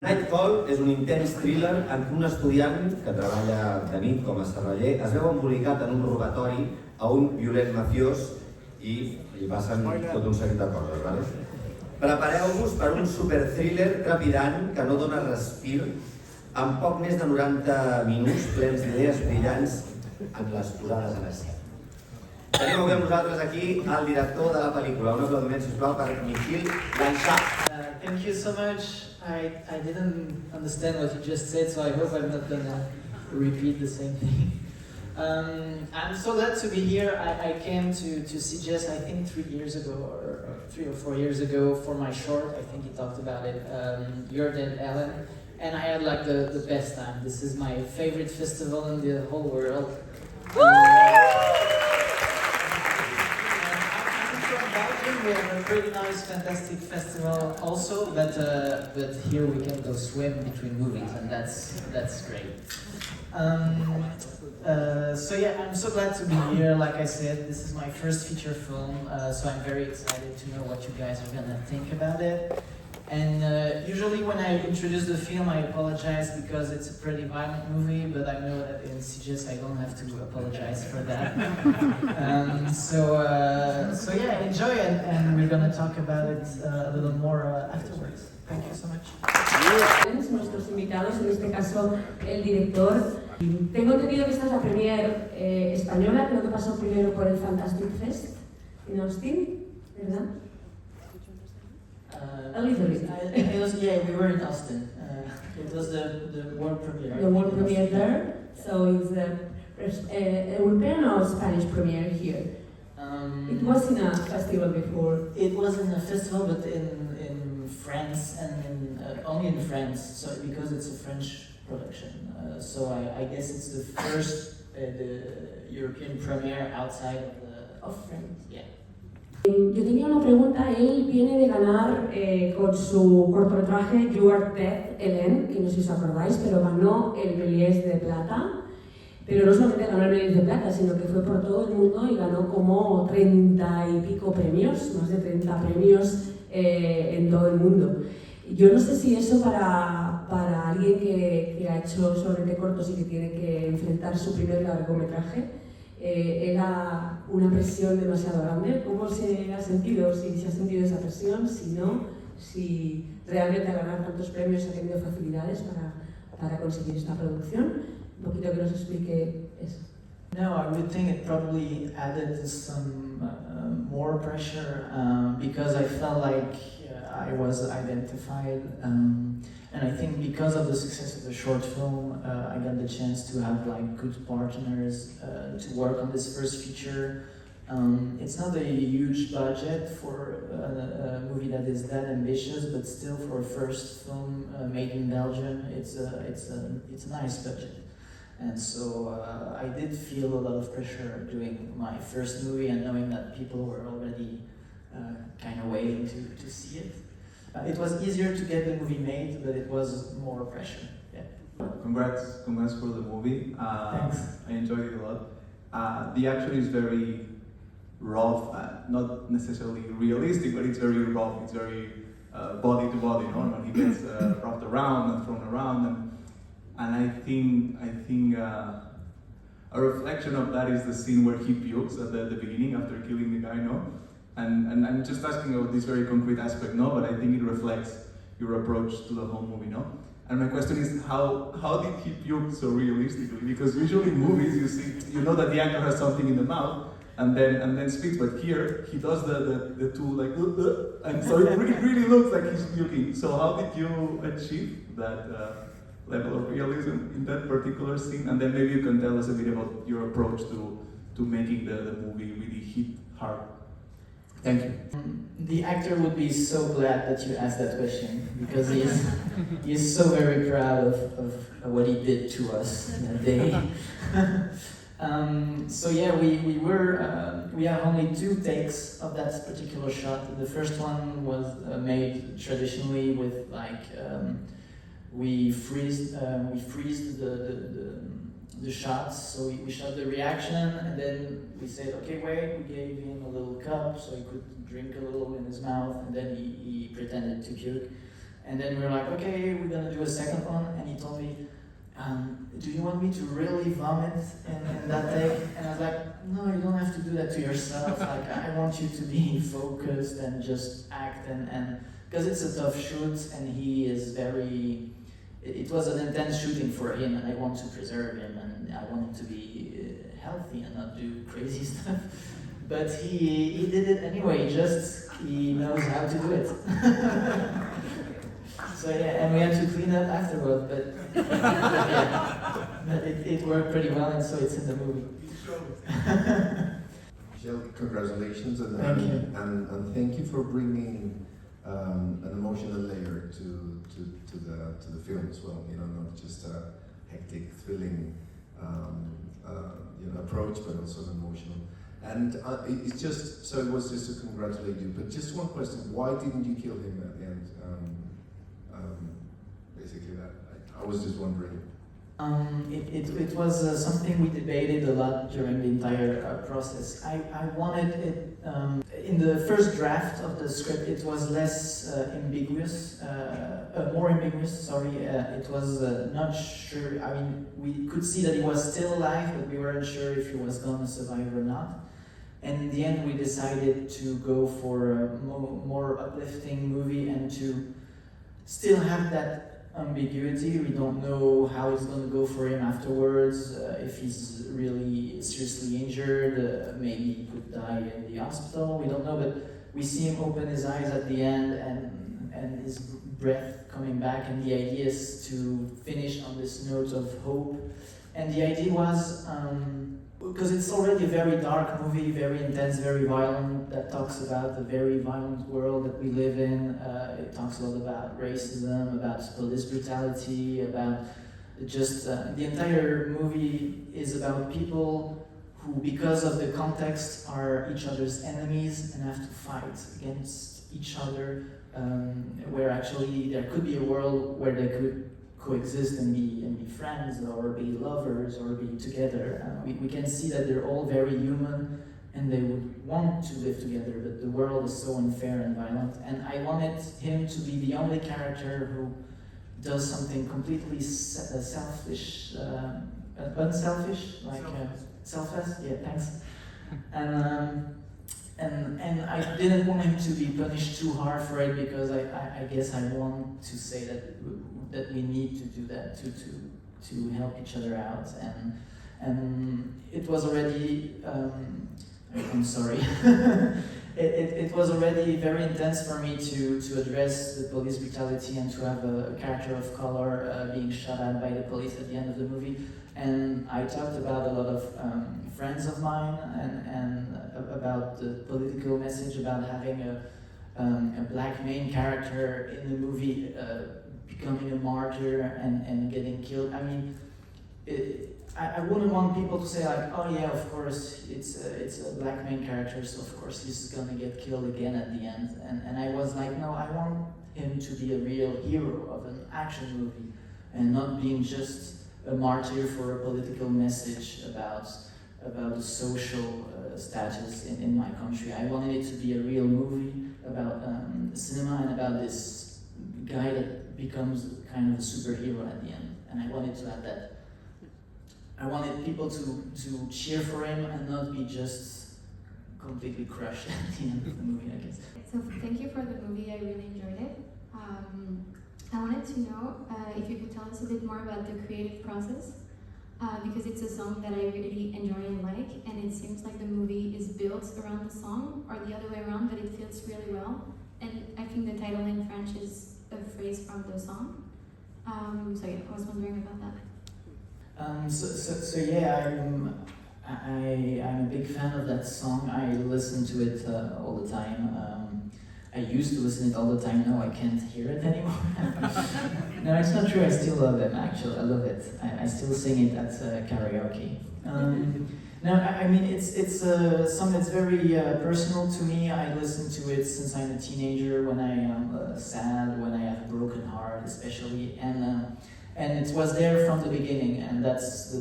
Night Call és un intens thriller en què un estudiant que treballa de nit com a serraller es veu embolicat en un robatori a un violent mafiós i li passen tot un seguit de coses, ¿vale? Prepareu-vos per un superthriller trepidant que no dona respir amb poc més de 90 minuts plens d'idees brillants en les posades en escena. Tenim avui amb nosaltres aquí el director de la pel·lícula. Un aplaudiment, sisplau, per Michiel Blanchart. Thank you so much. I didn't understand what you just said, so I hope I'm not gonna repeat the same thing. I'm so glad to be here. I came to Sitges, I think 3 years ago, or 3 or 4 years ago, for my short. I think he talked about it, You're Dead, Ellen. And I had like the best time. This is my favorite festival in the whole world. We have a pretty nice, fantastic festival also, but here we can go swim between movies, and that's great. So yeah, I'm so glad to be here. Like I said, this is my first feature film, so I'm very excited to know what you guys are gonna think about it. And usually when I introduce the film, I apologize because it's a pretty violent movie, but I know that in Sitges I don't have to apologize for that. So yeah, enjoy it, and we're gonna talk about it a little more afterwards. Thank you so much. Nuestros invitados, en este caso el director. Tengo entendido que esta es la premier española, creo que pasó primero por el Fantastic Fest en Austin, ¿verdad? A little bit. It was, yeah, we were in Austin. It was the world premiere. The world premiere there, so it's a European or Spanish premiere here? It was in a festival before. It was in a festival, but in France, and only in France, so because it's a French production. So I guess it's the first the European premiere outside of France. Yeah. Yo tenía una pregunta. Él viene de ganar con su cortometraje You Are Dead, Ellen, que no sé si os acordáis, pero ganó el Méliès de Plata. Pero no solamente ganó el Méliès de Plata, sino que fue por todo el mundo y ganó como 30 y pico premios, más de 30 premios en todo el mundo. Yo no sé si eso para alguien que ha hecho solamente cortos y que tiene que enfrentar su primer largometraje, era una presión demasiado grande. ¿Cómo se ha sentido? Si se ha sentido esa presión, si no, si realmente al ganar tantos premios ha tenido facilidades para conseguir esta producción. Un poquito que nos explique eso. No, I would think it probably added some more pressure because I felt like I was identified, and I think because of the success of the short film, I got the chance to have like good partners to work on this first feature. It's not a huge budget for a movie that is that ambitious, but still for a first film made in Belgium, it's a nice budget. And so I did feel a lot of pressure doing my first movie and knowing that people were already kind of waiting to see it. It was easier to get the movie made, but it was more pressure. Yeah. Congrats for the movie. Thanks. I enjoyed it a lot. The action is very rough, not necessarily realistic, but it's very rough. It's very body to body, when he gets wrapped around and thrown around, and I think a reflection of that is the scene where he pukes at the beginning after killing the guy, no? And I'm just asking about this very concrete aspect, no? But I think it reflects your approach to the whole movie, no? And my question is, how did he puke so realistically? Because usually in movies you know that the actor has something in the mouth and then speaks, but here he does the two like and so it really looks like he's puking. So how did you achieve that level of realism in that particular scene? And then maybe you can tell us a bit about your approach to making the movie really hit hard. Thank you. The actor would be so glad that you asked that question because he's so very proud of what he did to us that day. So yeah, we have only 2 takes of that particular shot. The first one was made traditionally with like we freeze the shots, so we shot the reaction, and then we said, okay, wait, we gave him a little cup so he could drink a little in his mouth, and then he pretended to puke. And then we were like, okay, we're gonna do a second one, and he told me, do you want me to really vomit in that take? And I was like, no, you don't have to do that to yourself. Like, I want you to be focused and just act, and because it's a tough shoot, and he is very, it was an intense shooting for him, and I want to preserve him, and I want him to be healthy and not do crazy stuff. But he did it anyway, just he knows how to do it. So yeah, and we had to clean up afterward, but yeah, but it worked pretty well, and so it's in the movie. Michel, congratulations, and Thank you. And thank you for bringing an emotional layer to the film as well. You know, not just a hectic, thrilling approach, but also an emotional. And it's just so it was just to congratulate you. But just one question: why didn't you kill him at the end? Basically, that I was just wondering. It was something we debated a lot during the entire process. I wanted it, in the first draft of the script, it was less ambiguous, more ambiguous, sorry. It was not sure, I mean, we could see that he was still alive, but we weren't sure if he was gonna survive or not. And in the end, we decided to go for a more uplifting movie and to still have that ambiguity. We don't know how it's going to go for him afterwards, if he's really seriously injured, maybe he could die in the hospital, we don't know, but we see him open his eyes at the end and his breath coming back, and the idea is to finish on this note of hope. And the idea was, because it's already a very dark movie, very intense, very violent, that talks about the very violent world that we live in. It talks a lot about racism, about police brutality, about just the entire movie is about people who, because of the context, are each other's enemies and have to fight against each other, where actually there could be a world where they could coexist and be friends or be lovers or be together. We can see that they're all very human and they would want to live together, but the world is so unfair and violent. And I wanted him to be the only character who does something completely selfish, unselfish, like selfless. Yeah, thanks. And I didn't want him to be punished too hard for it, because I guess I want to say that we need to do that to help each other out, and it was already I'm sorry it was already very intense for me to address the police brutality and to have a character of color being shot at by the police at the end of the movie. And I talked about a lot of friends of mine and about the political message about having a black main character in the movie becoming a martyr and getting killed. I mean, I wouldn't want people to say like, oh yeah, of course, it's a black main character, so of course he's gonna get killed again at the end. And I was like, no, I want him to be a real hero of an action movie and not being just a martyr for a political message about the social status in my country. I wanted it to be a real movie about cinema and about this guy that becomes kind of a superhero at the end. And I wanted to have that. I wanted people to cheer for him and not be just completely crushed at the end of the movie, I guess. So thank you for the movie, I really enjoyed it. I wanted to know if you could tell us a bit more about the creative process, because it's a song that I really enjoy and like, and it seems like the movie is built around the song, or the other way around, but it fits really well. And I think the title in French is a phrase from the song. So yeah, I was wondering about that. So yeah, I'm a big fan of that song. I listen to it all the time. I used to listen to it all the time. Now I can't hear it anymore. No, it's not true. I still love it. Actually, I love it. I still sing it at karaoke. No, I mean it's a song that's very personal to me. I listen to it since I'm a teenager, when I am sad, when I have a broken heart, especially, and it was there from the beginning. And that's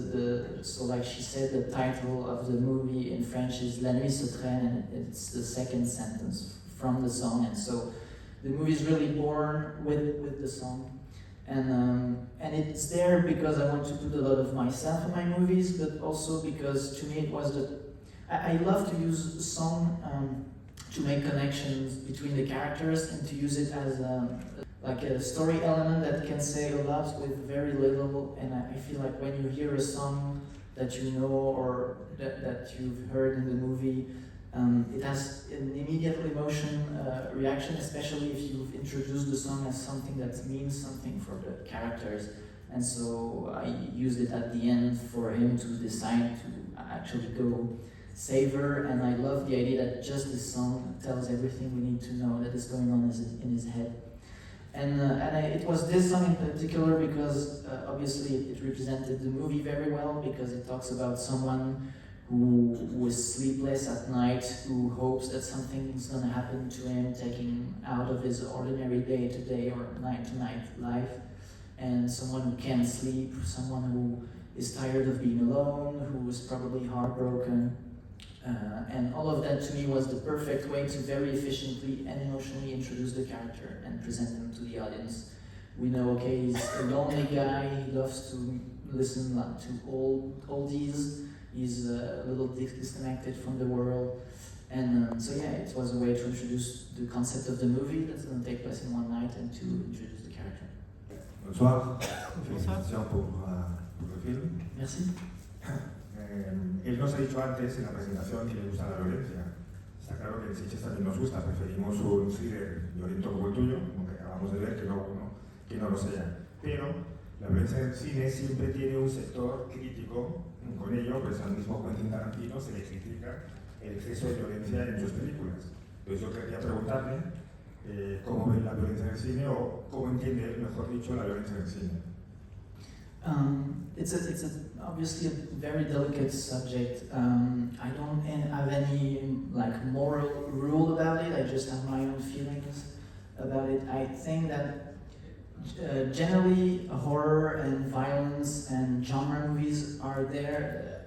so like she said, the title of the movie in French is La nuit se traîne, and it's the second sentence from the song. And so the movie is really born with the song. And it's there because I want to put a lot of myself in my movies, but also because to me it was I love to use song to make connections between the characters and to use it as like a story element that can say a lot with very little. And I feel like when you hear a song that you know or that you've heard in the movie, it has an immediate emotion reaction, especially if you've introduced the song as something that means something for the characters. And so I used it at the end for him to decide to actually go save her, and I love the idea that just this song tells everything we need to know that is going on in his head. It was this song in particular because obviously it represented the movie very well, because it talks about someone who was sleepless at night, who hopes that something's going to happen to him, taking out of his ordinary day-to-day or night-to-night life, and someone who can't sleep, someone who is tired of being alone, who is probably heartbroken. And all of that to me was the perfect way to very efficiently and emotionally introduce the character and present him to the audience. We know, okay, he's a lonely guy, he loves to listen to oldies, he's a little disconnected from the world. And so yeah, it was a way to introduce the concept of the movie that's going to take place in one night and to introduce the character. Bonsoir, félicitations pour le film. Merci. Él nos ha dicho antes en la presentación que le gusta la violencia. Está claro que en Sitges también nos gusta, preferimos un thriller violento como el tuyo, como que acabamos de ver, que no lo sea. Pero la violencia en el cine siempre tiene un sector crítico con ello, pues al mismo Quentin Tarantino se le critica el exceso de violencia en sus películas. Entonces yo quería preguntarle cómo ve la violencia en el cine o cómo entiende, mejor dicho, la violencia en el cine. It's obviously a very delicate subject. I don't have any like moral rule about it. I just have my own feelings about it. I think that generally horror and violence and genre movies are there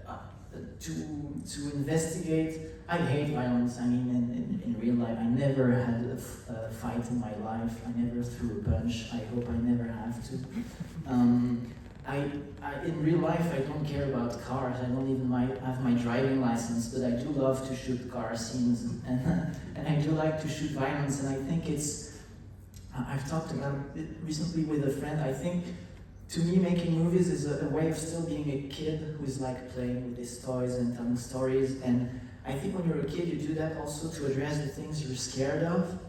to investigate. I hate violence. I mean, in real life, I never had a fight in my life. I never threw a punch. I hope I never have to. In real life, I don't care about cars. I don't even have my driving license, but I do love to shoot car scenes, and I do like to shoot violence. And I think I've talked about it recently with a friend. I think, to me, making movies is a way of still being a kid who's like playing with his toys and telling stories. And I think when you're a kid, you do that also to address the things you're scared of,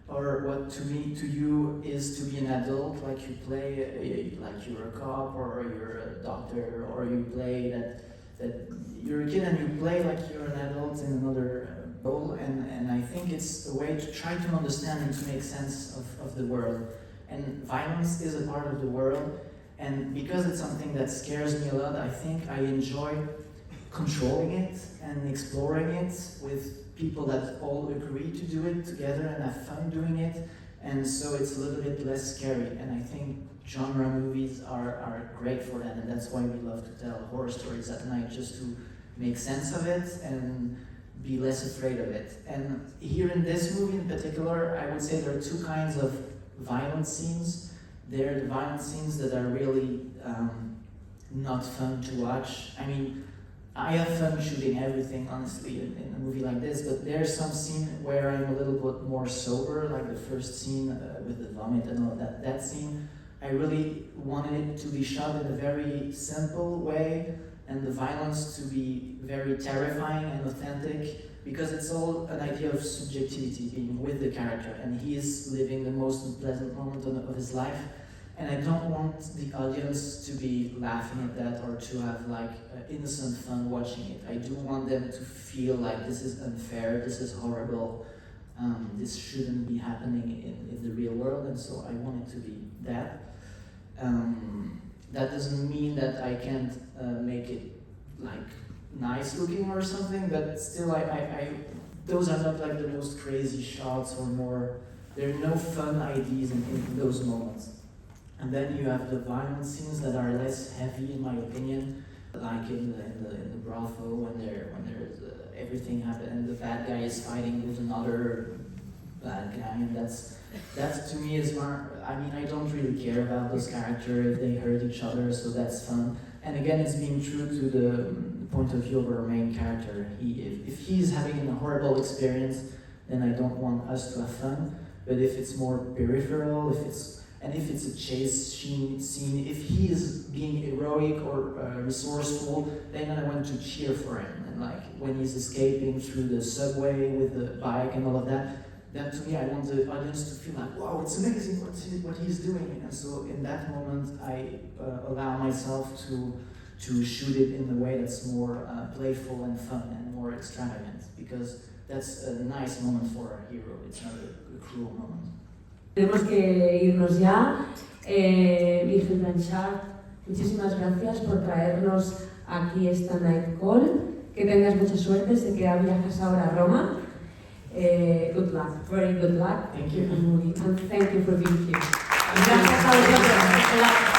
or what to you is to be an adult, like you play like you're a cop or you're a doctor, or you play that you're a kid and you play like you're an adult in another role. And I think it's a way to try to understand and to make sense of the world. And violence is a part of the world, and because it's something that scares me a lot, I think I enjoy controlling it and exploring it with people that all agree to do it together and have fun doing it, and so it's a little bit less scary. And I think genre movies are great for that, and that's why we love to tell horror stories at night, just to make sense of it and be less afraid of it. And here in this movie in particular, I would say there are two kinds of violent scenes. There are the violent scenes that are really not fun to watch. I mean, I have fun shooting everything, honestly, in a movie like this, but there's some scene where I'm a little bit more sober, like the first scene with the vomit and all that. That scene, I really wanted it to be shot in a very simple way, and the violence to be very terrifying and authentic, because it's all an idea of subjectivity, being with the character, and he is living the most unpleasant moment of his life. And I don't want the audience to be laughing at that or to have like innocent fun watching it. I do want them to feel like this is unfair, this is horrible, this shouldn't be happening in the real world, and so I want it to be that. That doesn't mean that I can't make it like nice looking or something, but still those are not like the most crazy shots or more, there are no fun ideas in those moments. And then you have the violent scenes that are less heavy, in my opinion, like in the brothel when there's everything happen and the bad guy is fighting with another bad guy, and that to me is more. I mean, I don't really care about those characters if they hurt each other, so that's fun. And again, it's being true to the point of view of our main character. If he's having a horrible experience, then I don't want us to have fun. But if it's more peripheral, if it's a chase scene, if he is being heroic or resourceful, then I want to cheer for him. And like when he's escaping through the subway with the bike and all of that, to me, I want the audience to feel like, wow, it's amazing what he's doing. And so in that moment, I allow myself to shoot it in a way that's more playful and fun and more extravagant, because that's a nice moment for a hero. It's not a cruel moment. Tenemos que irnos ya. Michiel Blanchart, muchísimas gracias por traernos aquí esta Night Call. Que tengas mucha suerte, sé que viajas ahora a Roma. Good luck, very good luck. Thank you. And thank you for being here. Gracias a vosotros.